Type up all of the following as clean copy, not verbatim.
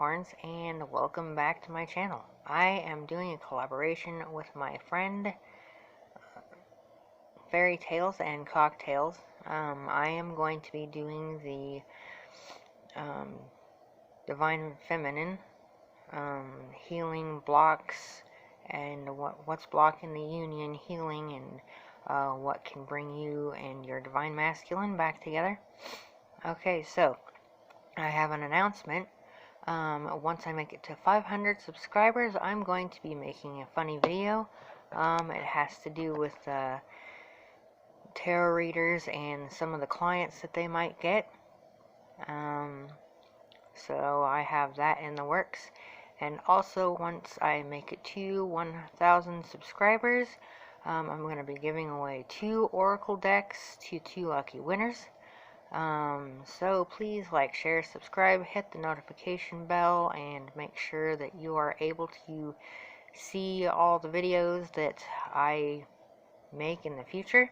unicorns, and welcome back to my channel. I am doing a collaboration with my friend Fairytales and Cocktails. I am going to be doing the Divine Feminine healing blocks and what's blocking the union, healing, and what can bring you and your Divine Masculine back together. Okay, so I have an announcement. Once I make it to 500 subscribers, I'm going to be making a funny video. It has to do with tarot readers and some of the clients that they might get. So I have that in the works. And also, once I make it to 1,000 subscribers, I'm going to be giving away 2 Oracle decks to 2 lucky winners. So please like, share, subscribe, hit the notification bell, and make sure that you are able to see all the videos that I make in the future.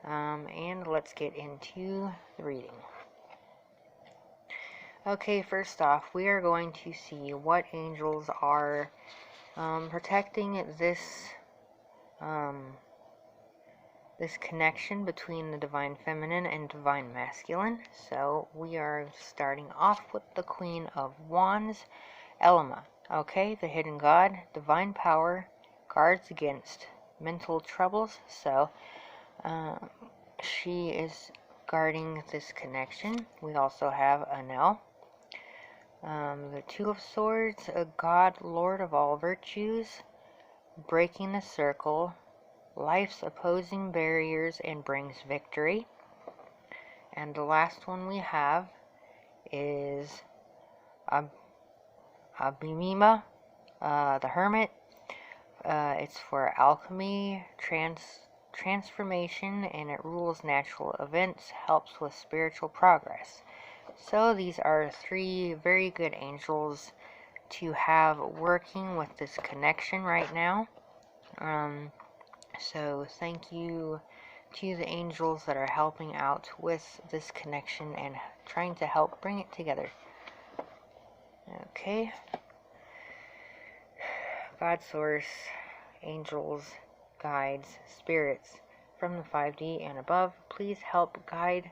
And let's get into the reading. Okay, first off, we are going to see what angels are protecting this this connection between the Divine Feminine and Divine Masculine. So we are starting off with the Queen of Wands, Elma. Okay, the Hidden God, Divine Power, guards against mental troubles. So she is guarding this connection. We also have Anel, the Two of Swords, a God, Lord of all virtues, breaking the circle, life's opposing barriers and brings victory. And the last one we have is Abimima, the Hermit. It's for alchemy, transformation, and it rules natural events, helps with spiritual progress. So these are 3 very good angels to have working with this connection right now. So thank you to the angels that are helping out with this connection and trying to help bring it together. Okay. God Source, angels, guides, spirits from the 5D and above, please help guide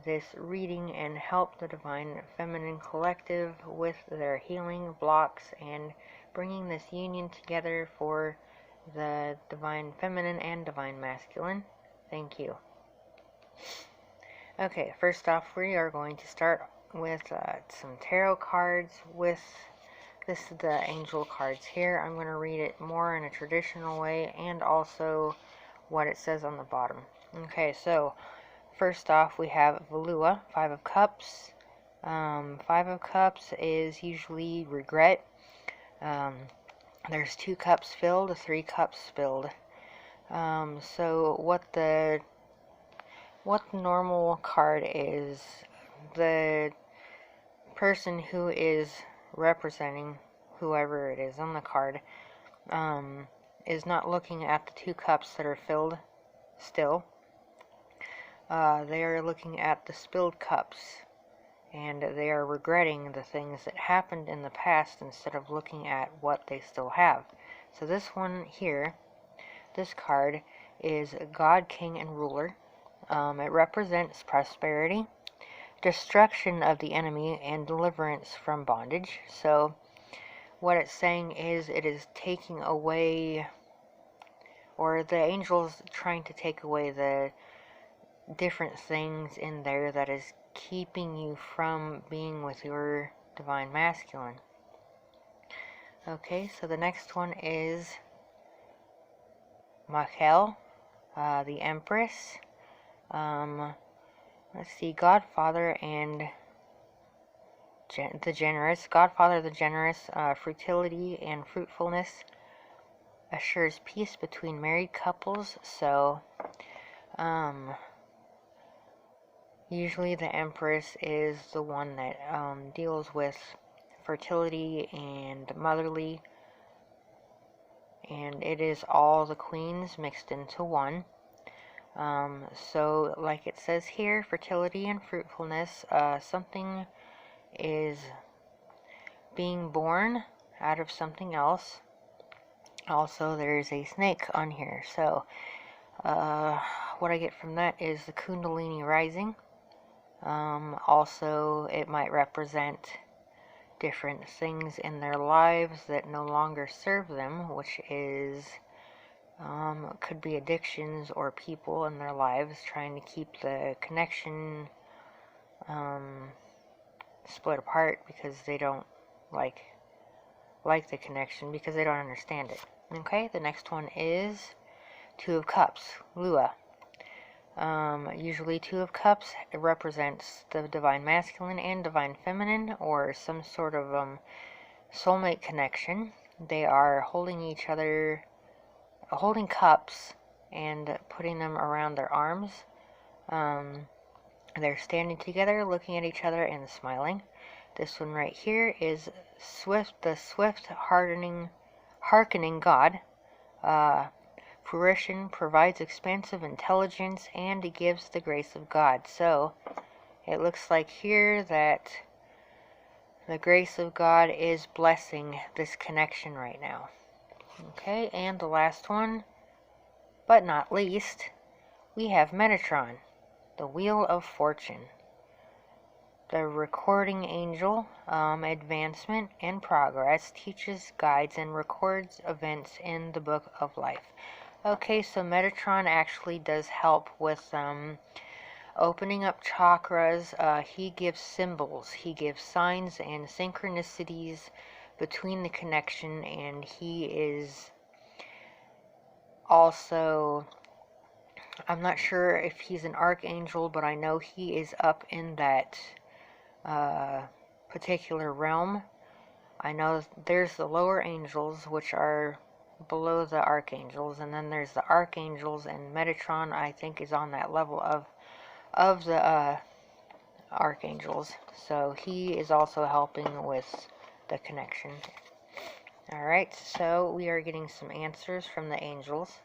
this reading and help the Divine Feminine Collective with their healing blocks and bringing this union together for the Divine Feminine and Divine Masculine. Thank you. Okay, first off, we are going to start with some tarot cards with this is the angel cards here. I'm going to read it more in a traditional way and also what it says on the bottom. Okay, so first off we have Velua, 5 of Cups. 5 of Cups is usually regret. There's 2 cups filled, 3 cups spilled. So what the normal card is, the person who is representing whoever it is on the card is not looking at the 2 cups that are filled still. They are looking at the spilled cups, and they are regretting the things that happened in the past instead of looking at what they still have. So this one here, this card, is God, King, and Ruler. It represents prosperity, destruction of the enemy, and deliverance from bondage. So what it's saying is it is taking away, or the angels trying to take away the different things in there that is keeping you from being with your Divine Masculine. Okay, so the next one is Michael, the Empress. Let's see, Godfather and the Generous. Godfather the Generous, fertility and fruitfulness, assures peace between married couples. So, usually the Empress is the one that deals with fertility and motherly, and it is all the queens mixed into one. So like it says here, fertility and fruitfulness, something is being born out of something else. Also, there's a snake on here. So, what I get from that is the Kundalini rising. Also, it might represent different things in their lives that no longer serve them, which is, could be addictions or people in their lives trying to keep the connection split apart because they don't like the connection, because they don't understand it. Okay, the next one is Two of Cups, Lua. Usually Two of Cups represents the Divine Masculine and Divine Feminine, or some sort of soulmate connection. They are holding each other, holding cups and putting them around their arms. They're standing together, looking at each other and smiling. This one right here is the swift hearkening God. Fruition provides expansive intelligence and gives the grace of God. So it looks like here that the grace of God is blessing this connection right now. Okay, and the last one, but not least, we have Metatron, the Wheel of Fortune. The recording angel, advancement and progress, teaches, guides, and records events in the book of life. Okay, so Metatron actually does help with opening up chakras. He gives symbols, he gives signs and synchronicities between the connection, and he is also, I'm not sure if he's an archangel, but I know he is up in that particular realm. I know there's the lower angels, which are below the archangels, and then there's the archangels, and Metatron, I think, is on that level of the archangels. So he is also helping with the connection. Alright, so we are getting some answers from the angels.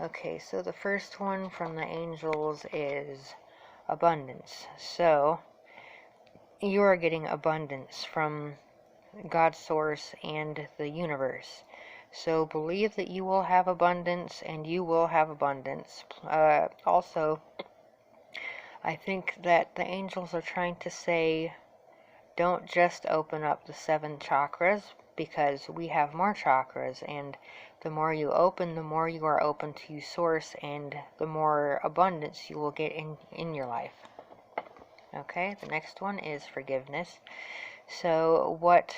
Okay, so the first one from the angels is abundance. So you are getting abundance from God's source and the universe. So believe that you will have abundance, and you will have abundance. Also, I think that the angels are trying to say, don't just open up the 7 chakras, because we have more chakras, and the more you open, the more you are open to source, and the more abundance you will get in your life. Okay, the next one is forgiveness. So what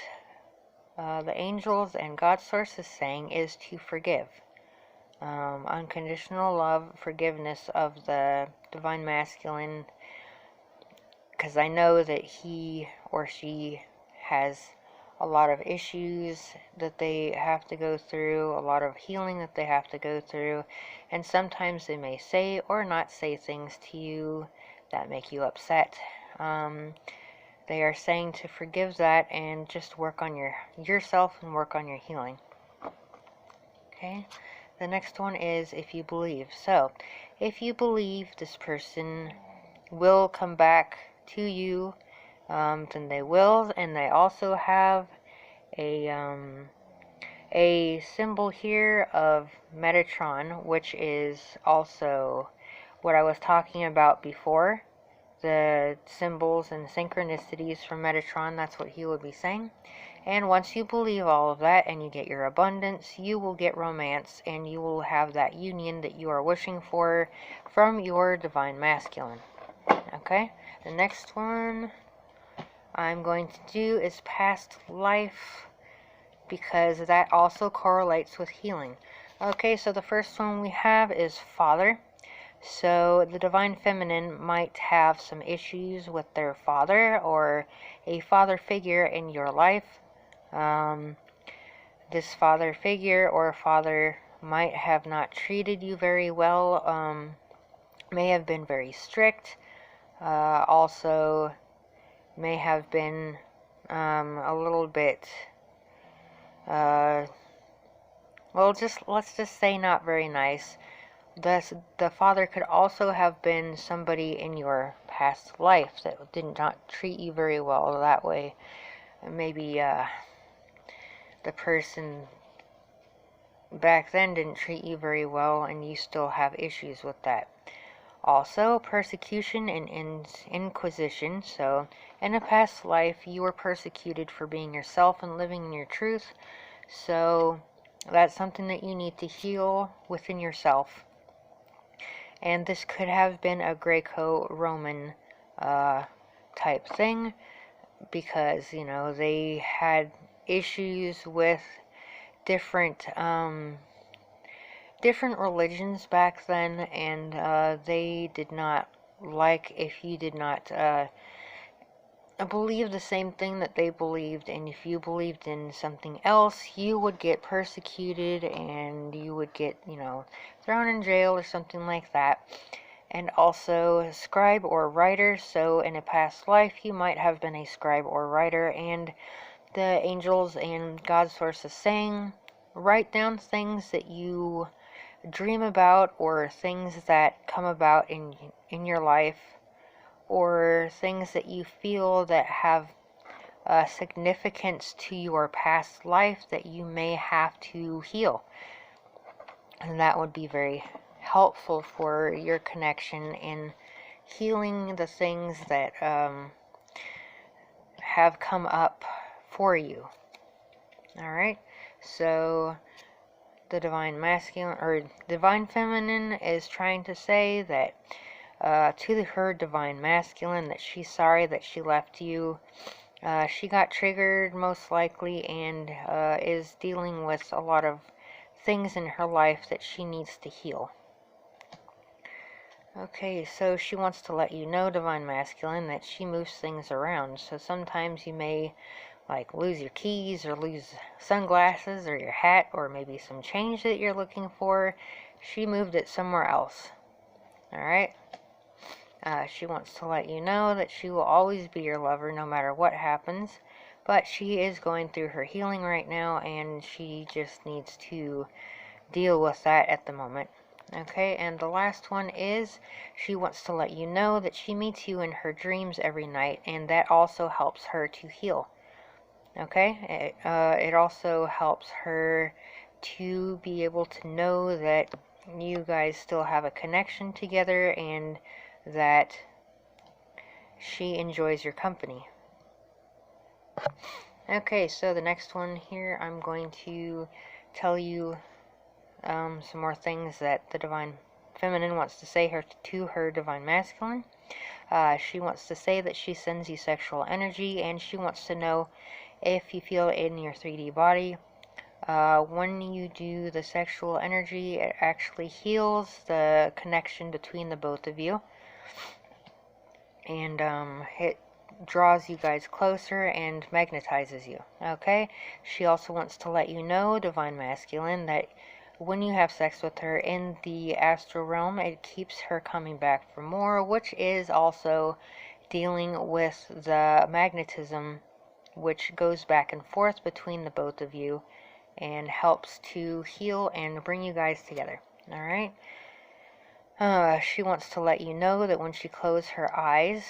the angels and God's source is saying is to forgive. Unconditional love, forgiveness of the Divine Masculine, because I know that he or she has a lot of issues that they have to go through, a lot of healing that they have to go through, and sometimes they may say or not say things to you that make you upset. They are saying to forgive that and just work on yourself and work on your healing. Okay, the next one is if you believe. So, if you believe this person will come back to you, then they will. And they also have a symbol here of Metatron, which is also what I was talking about before. The symbols and synchronicities from Metatron, that's what he would be saying. And once you believe all of that and you get your abundance, you will get romance, and you will have that union that you are wishing for from your Divine Masculine. Okay, the next one I'm going to do is past life, because that also correlates with healing. Okay, so the first one we have is Father. So the Divine Feminine might have some issues with their father or a father figure in your life. This father figure or father might have not treated you very well, may have been very strict, also may have been a little bit, well, let's just say not very nice. The father could also have been somebody in your past life that did not treat you very well that way. maybe the person back then didn't treat you very well and you still have issues with that. Also, persecution and inquisition. So, in a past life, you were persecuted for being yourself and living in your truth. So, that's something that you need to heal within yourself. And this could have been a Greco-Roman type thing, because, you know, they had issues with different different religions back then, and they did not like if you did not believe the same thing that they believed, and if you believed in something else, you would get persecuted and you would get, you know, thrown in jail or something like that. And also scribe or writer. So in a past life, you might have been a scribe or writer, and the angels and God source is saying, write down things that you dream about, or things that come about in your life, or things that you feel that have significance to your past life that you may have to heal. And that would be very helpful for your connection in healing the things that have come up for you. Alright, so the Divine Masculine, or Divine Feminine, is trying to say that to her Divine Masculine, that she's sorry that she left you. She got triggered, most likely, and is dealing with a lot of things in her life that she needs to heal. Okay, so she wants to let you know, Divine Masculine, that she moves things around. So sometimes you may, like, lose your keys, or lose sunglasses, or your hat, or maybe some change that you're looking for. She moved it somewhere else. Alright? She wants to let you know that she will always be your lover no matter what happens, but she is going through her healing right now, and she just needs to deal with that at the moment. Okay, and the last one is, she wants to let you know that she meets you in her dreams every night, and that also helps her to heal. Okay, it also helps her to be able to know that you guys still have a connection together, and that she enjoys your company. Okay, so the next one here, I'm going to tell you some more things that the Divine Feminine wants to say to her Divine Masculine. She wants to say that she sends you sexual energy, and she wants to know if you feel it in your 3D body. When you do the sexual energy, it actually heals the connection between the both of you, and it draws you guys closer and magnetizes you. Okay, she also wants to let you know, Divine Masculine, that when you have sex with her in the astral realm, it keeps her coming back for more, which is also dealing with the magnetism which goes back and forth between the both of you, and helps to heal and bring you guys together. Alright? She wants to let you know that when she closes her eyes,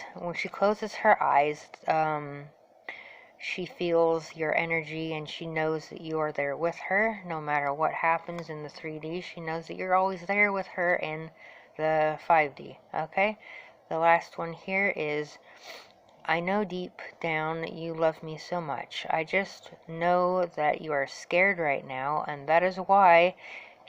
she feels your energy, and she knows that you are there with her. No matter what happens in the 3D, she knows that you're always there with her in the 5D. Okay? The last one here is, I know deep down you love me so much. I just know that you are scared right now, and that is why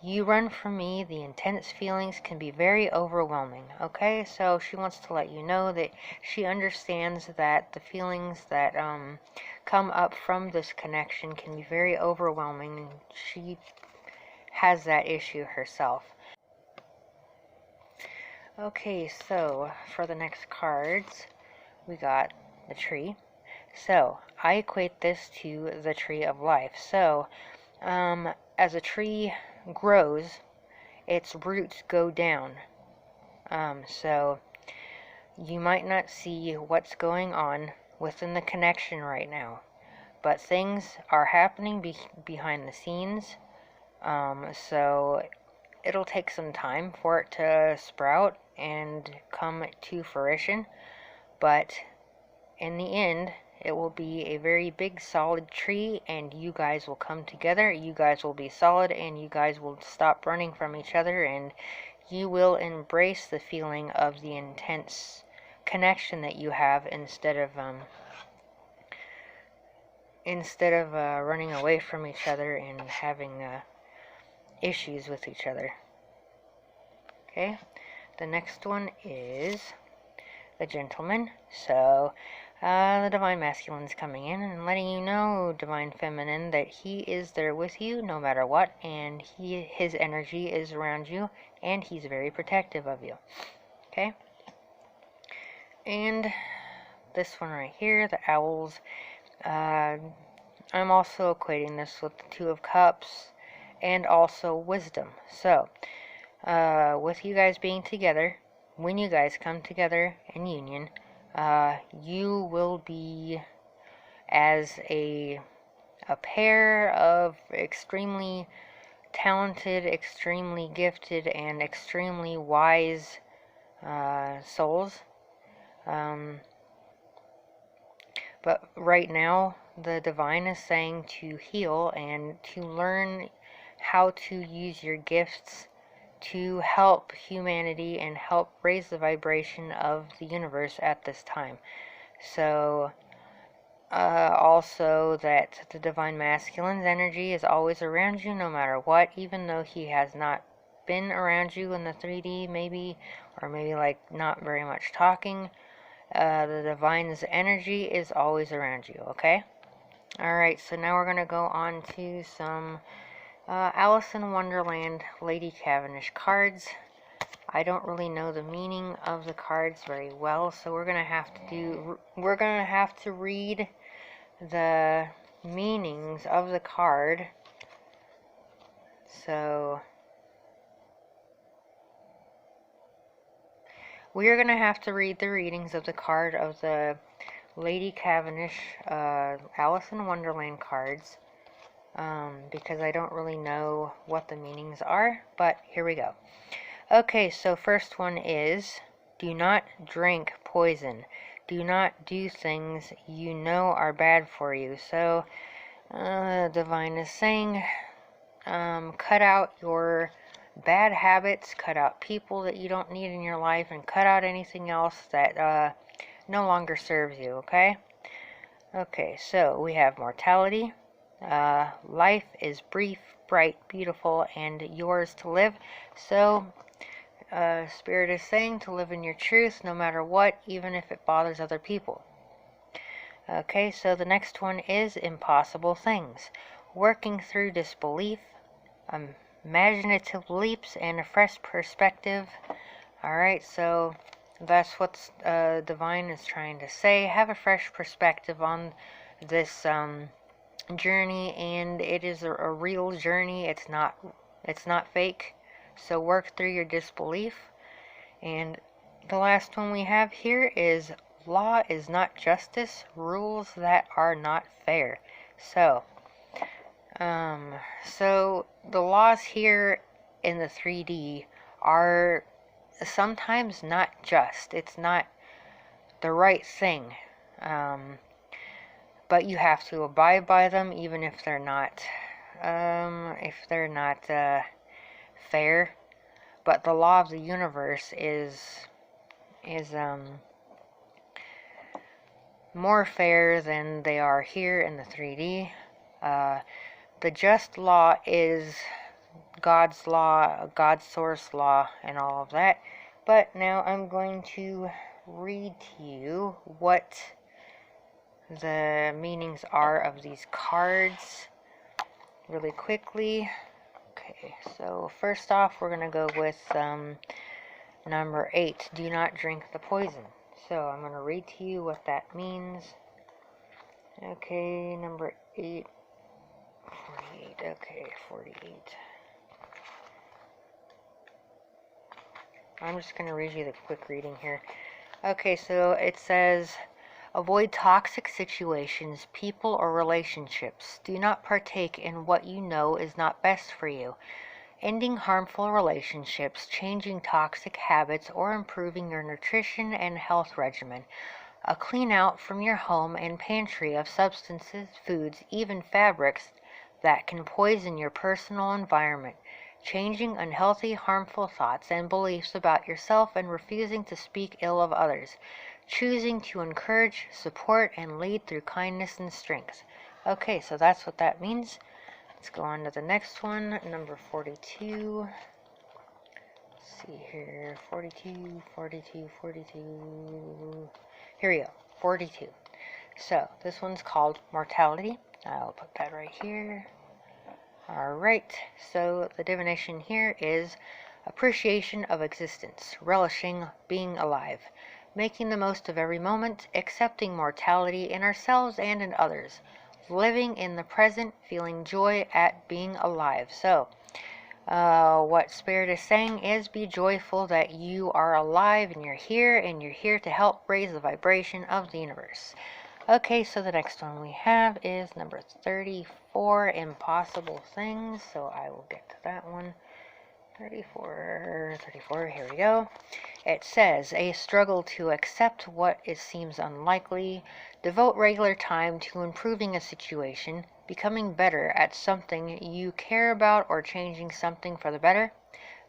you run from me. The intense feelings can be very overwhelming. Okay, so she wants to let you know that she understands that the feelings that come up from this connection can be very overwhelming, and she has that issue herself. Okay, so for the next cards, we got the tree. So I equate this to the tree of life. So as a tree grows, its roots go down. So you might not see what's going on within the connection right now, but things are happening behind the scenes. So it'll take some time for it to sprout and come to fruition, but in the end, It will be a very big solid tree, and you guys will come together. You guys will be solid, and you guys will stop running from each other, and you will embrace the feeling of the intense connection that you have instead of running away from each other and having issues with each other. Okay, the next one is the Gentleman. So the Divine Masculine is coming in and letting you know, Divine Feminine, that he is there with you no matter what, and his energy is around you, and he's very protective of you. Okay, and this one right here, the Owls. I'm also equating this with the Two of Cups and also Wisdom. So, with you guys being together, when you guys come together in union, you will be as a pair of extremely talented, extremely gifted, and extremely wise souls. But right now, the Divine is saying to heal and to learn how to use your gifts to help humanity and help raise the vibration of the universe at this time. So, also that the Divine Masculine's energy is always around you no matter what, even though he has not been around you in the 3D maybe, or maybe like not very much talking. The Divine's energy is always around you, okay? Alright, so now we're going to go on to some Alice in Wonderland Lady Cavendish cards. I don't really know the meaning of the cards very well, so we're going to have to read the meanings of the card. So we are going to have to read the readings of the card of the Lady Cavendish Alice in Wonderland cards, because I don't really know what the meanings are, but here we go. Okay, so first one is, do not drink poison. Do not do things you know are bad for you. So, Divine is saying, cut out your bad habits, cut out people that you don't need in your life, and cut out anything else that no longer serves you, okay? Okay, so we have Mortality. Life is brief, bright, beautiful, and yours to live. So, Spirit is saying to live in your truth no matter what, even if it bothers other people. Okay, so the next one is Impossible Things. Working through disbelief, imaginative leaps, and a fresh perspective. Alright, so that's what Divine is trying to say. Have a fresh perspective on this journey, and it is a real journey. It's not fake. So work through your disbelief. And the last one we have here is law is not justice, rules that are not fair. So the laws here in the 3D are sometimes not just. It's not the right thing. But you have to abide by them, even if they're not fair. But the law of the universe is more fair than they are here in the 3D. The just law is God's law, God's source law, and all of that. But now I'm going to read to you what the meanings are of these cards really quickly. Okay, so first off, we're going to go with number 8, do not drink the poison. So I'm going to read to you what that means. Okay, number 8, 48, okay, 48. I'm just going to read you the quick reading here. Okay, so it says, avoid toxic situations, people, or relationships. Do not partake in what you know is not best for you. Ending harmful relationships, changing toxic habits, or improving your nutrition and health regimen. A clean out from your home and pantry of substances, foods, even fabrics that can poison your personal environment. Changing unhealthy, harmful thoughts and beliefs about yourself and refusing to speak ill of others. Choosing to encourage, support, and lead through kindness and strength. Okay, so that's what that means. Let's go on to the next one, number 42. Let's see here, 42, 42, 42. Here we go, 42. So, this one's called Mortality. I'll put that right here. Alright, so the divination here is appreciation of existence, relishing being alive, making the most of every moment, accepting mortality in ourselves and in others, living in the present, feeling joy at being alive. So, what Spirit is saying is be joyful that you are alive and you're here to help raise the vibration of the universe. Okay, so the next one we have is number 34, Impossible Things. So I will get to that one. 34, here we go. It says, a struggle to accept what it seems unlikely, devote regular time to improving a situation, becoming better at something you care about or changing something for the better,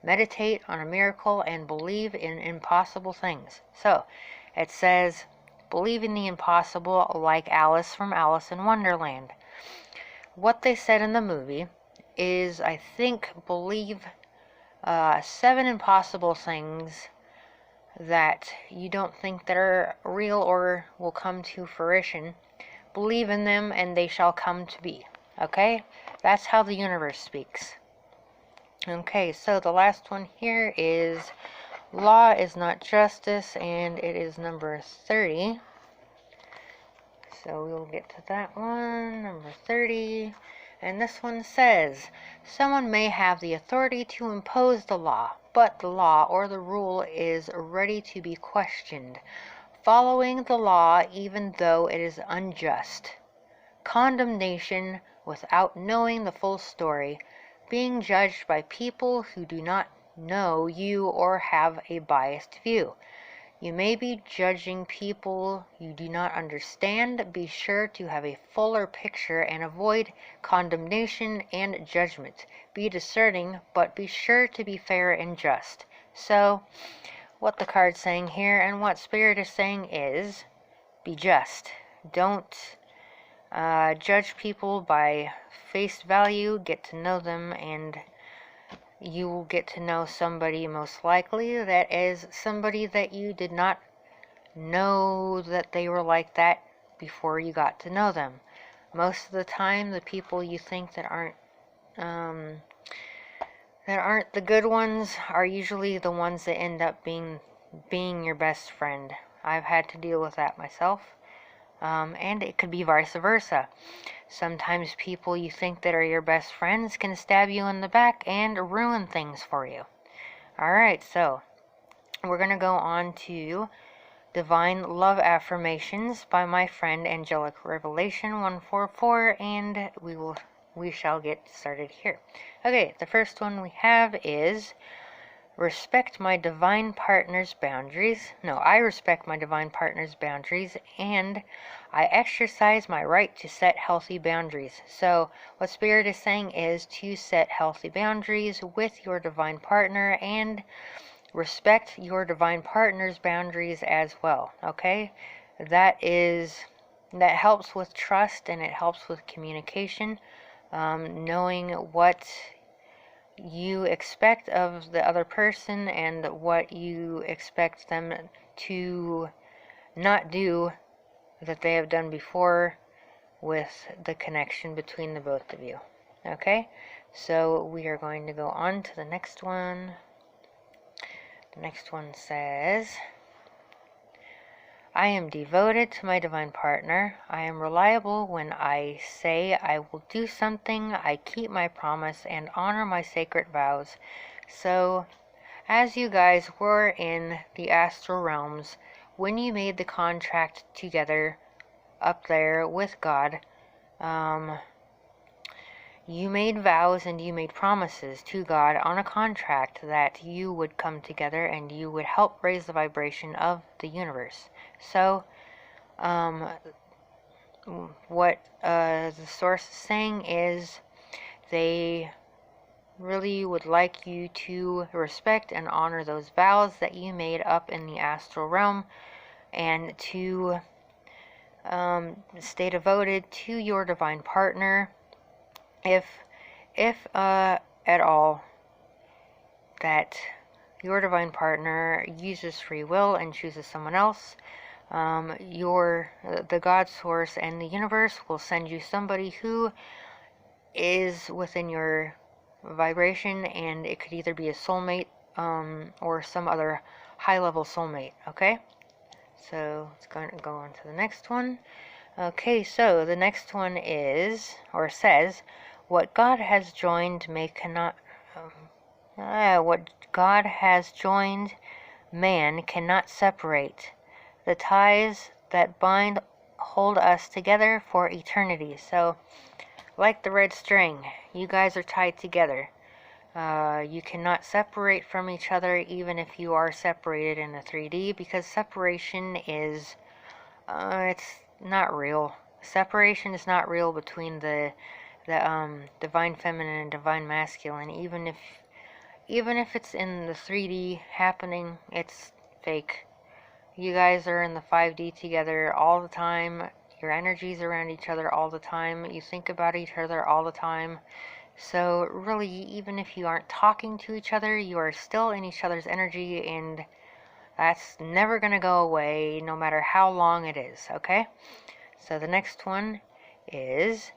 meditate on a miracle and believe in impossible things. So, it says, believe in the impossible like Alice from Alice in Wonderland. What they said in the movie is, I think, believe 7 impossible things that you don't think that are real or will come to fruition. Believe in them and they shall come to be. Okay? That's how the universe speaks. Okay, so the last one here is law is not justice, and it is number 30. So we'll get to that one, number 30. And this one says, someone may have the authority to impose the law, but the law or the rule is ready to be questioned. Following the law even though it is unjust. Condemnation without knowing the full story. Being judged by people who do not know you or have a biased view. You may be judging people you do not understand. Be sure to have a fuller picture and avoid condemnation and judgment. Be discerning, but be sure to be fair and just. So, what the card's saying here and what Spirit is saying is, be just. Don't judge people by face value. Get to know them, and you will get to know somebody most likely that is somebody that you did not know that they were like that before you got to know them. Most of the time, the people you think that aren't the good ones are usually the ones that end up being your best friend. I've had to deal with that myself. And it could be vice versa. Sometimes people you think that are your best friends can stab you in the back and ruin things for you. Alright, so we're going to go on to Divine Love Affirmations by my friend Angelic Revelation 144, and we shall get started here. Okay, the first one we have is respect my divine partner's boundaries. No, I respect my divine partner's boundaries, and I exercise my right to set healthy boundaries. So, what Spirit is saying is to set healthy boundaries with your divine partner and respect your divine partner's boundaries as well. Okay? That helps with trust, and it helps with communication. Knowing what you expect of the other person and what you expect them to not do that they have done before with the connection between the both of you. Okay? So we are going to go on to the next one. The next one says, I am devoted to my divine partner. I am reliable when I say I will do something. I keep my promise and honor my sacred vows. So, as you guys were in the astral realms, when you made the contract together up there with God, you made vows and you made promises to God on a contract that you would come together and you would help raise the vibration of the universe. So, Um, what the source is saying is they really would like you to respect and honor those vows that you made up in the astral realm, and to stay devoted to your divine partner. If at all that your divine partner uses free will and chooses someone else, the God source and the universe will send you somebody who is within your vibration, and it could either be a soulmate or some other high-level soulmate. Okay, so let's go on to the next one. Okay, so the next one is, or says, what God has joined what God has joined, man cannot separate. The ties that bind hold us together for eternity. So, like the red string, you guys are tied together. You cannot separate from each other, even if you are separated in a 3D, because separation is, it's not real. Separation is not real between the divine feminine and divine masculine. Even if it's in the 3D happening, it's fake. You guys are in the 5D together all the time. Your energy's around each other all the time. You think about each other all the time. So really, even if you aren't talking to each other, you are still in each other's energy, and that's never going to go away, no matter how long it is, okay? So the next one is,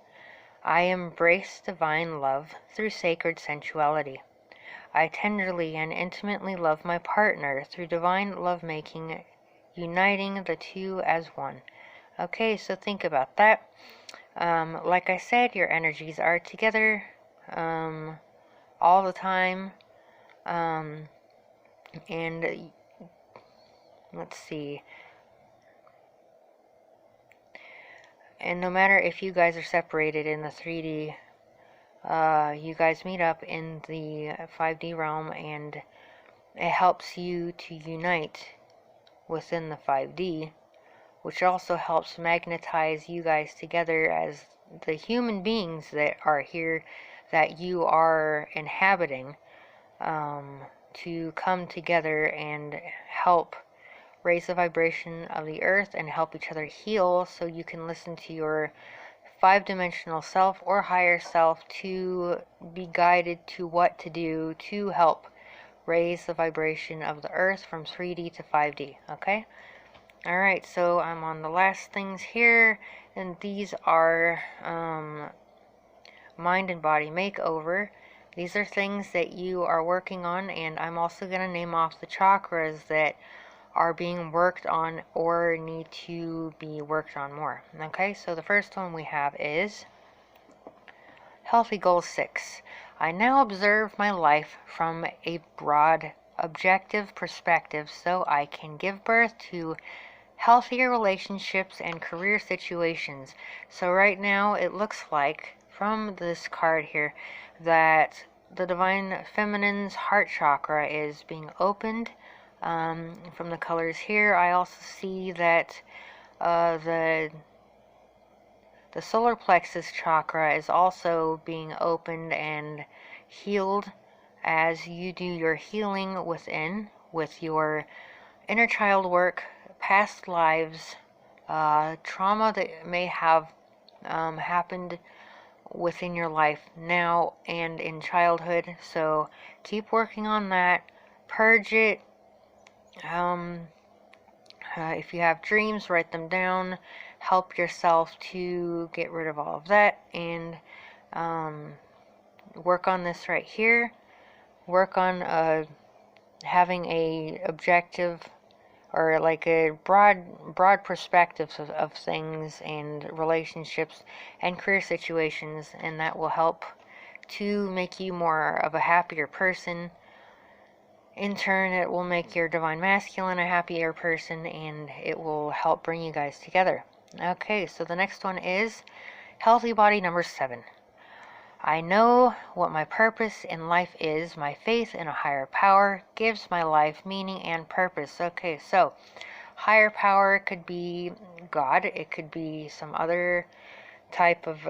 I embrace divine love through sacred sensuality. I tenderly and intimately love my partner through divine lovemaking, uniting the two as one. Okay, so think about that. Like I said, your energies are together all the time. And let's see. And no matter if you guys are separated in the 3D, you guys meet up in the 5D realm, and it helps you to unite within the 5D, which also helps magnetize you guys together as the human beings that are here, that you are inhabiting, to come together and help raise the vibration of the earth and help each other heal, so you can listen to your 5-dimensional self or higher self to be guided to what to do to help raise the vibration of the earth from 3D to 5D, okay? Alright, so I'm on the last things here, and these are mind and body makeover. These are things that you are working on, and I'm also going to name off the chakras that are being worked on or need to be worked on more. Okay, so the first one we have is Healthy Goal 6. I now observe my life from a broad, objective perspective so I can give birth to healthier relationships and career situations. So right now it looks like, from this card here, that the Divine Feminine's heart chakra is being opened. From the colors here, I also see that the solar plexus chakra is also being opened and healed as you do your healing within, with your inner child work, past lives, trauma that may have happened within your life now and in childhood. So keep working on that, purge it. If you have dreams, write them down. Help yourself to get rid of all of that, and work on this right here. Work on having a objective, or like a broad perspective of things and relationships and career situations, and that will help to make you more of a happier person. In turn, it will make your divine masculine a happier person, and it will help bring you guys together. Okay, so the next one is Healthy Body number 7. I know what my purpose in life is. My faith in a higher power gives my life meaning and purpose. Okay, so higher power could be God. It could be some other type of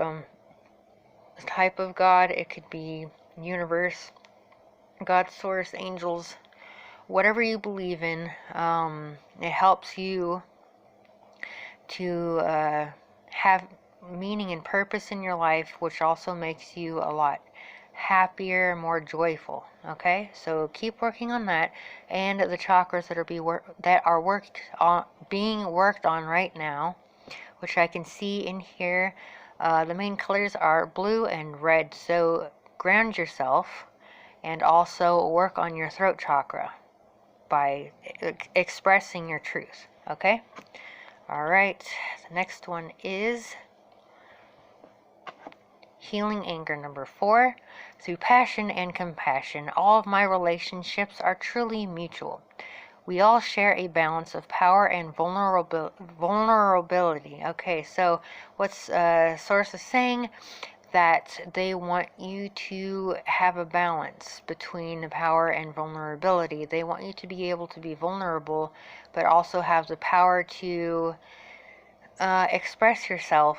God. It could be universe, God, source, angels, whatever you believe in. It helps you to have meaning and purpose in your life, which also makes you a lot happier, more joyful. Okay, so keep working on that, and the chakras that are being worked on right now, which I can see in here. The main colors are blue and red. So ground yourself, and also work on your throat chakra by expressing your truth. Okay. All right. The next one is healing anger, number 4. Through passion and compassion, all of my relationships are truly mutual. We all share a balance of power and vulnerability. Okay, so what's Source is saying? That they want you to have a balance between power and vulnerability. They want you to be able to be vulnerable, but also have the power to express yourself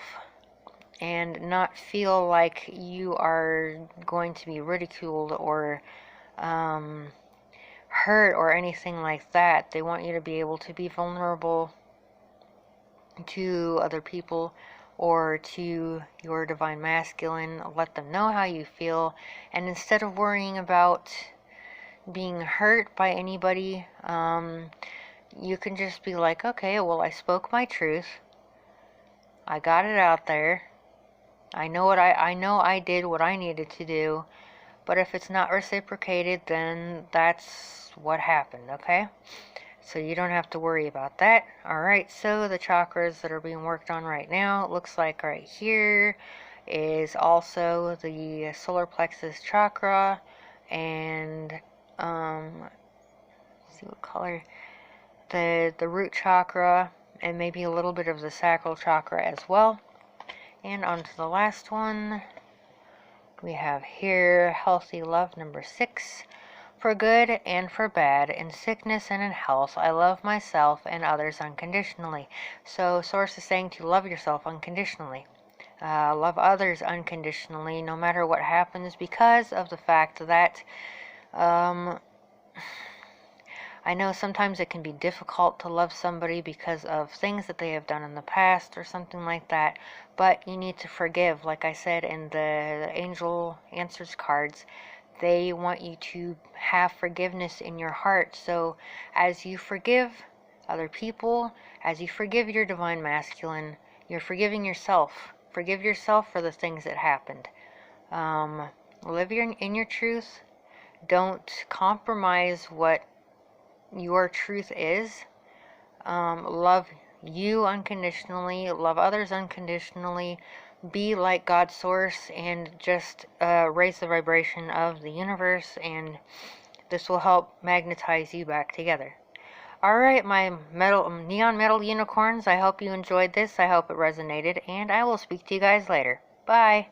and not feel like you are going to be ridiculed or hurt or anything like that. They want you to be able to be vulnerable to other people or to your divine masculine. Let them know how you feel, and instead of worrying about being hurt by anybody, you can just be like, okay, well, I spoke my truth, I got it out there, I know I did what I needed to do, but if it's not reciprocated, then that's what happened. Okay, so you don't have to worry about that. Alright, so the chakras that are being worked on right now, it looks like right here is also the solar plexus chakra, and let's see what color, the root chakra, and maybe a little bit of the sacral chakra as well. And on to the last one, we have here healthy love, number 6. For good and for bad, in sickness and in health, I love myself and others unconditionally. So Source is saying to love yourself unconditionally. Love others unconditionally, no matter what happens, because of the fact that I know sometimes it can be difficult to love somebody because of things that they have done in the past or something like that, but you need to forgive. Like I said in the Angel Answers cards, they want you to have forgiveness in your heart. So as you forgive other people, as you forgive your divine masculine, you're forgiving yourself. Forgive yourself for the things that happened. Live in your truth. Don't compromise what your truth is. Love you unconditionally. Love others unconditionally. Be like God's source, and just raise the vibration of the universe, and this will help magnetize you back together. Alright, my neon metal unicorns, I hope you enjoyed this. I hope it resonated, and I will speak to you guys later. Bye!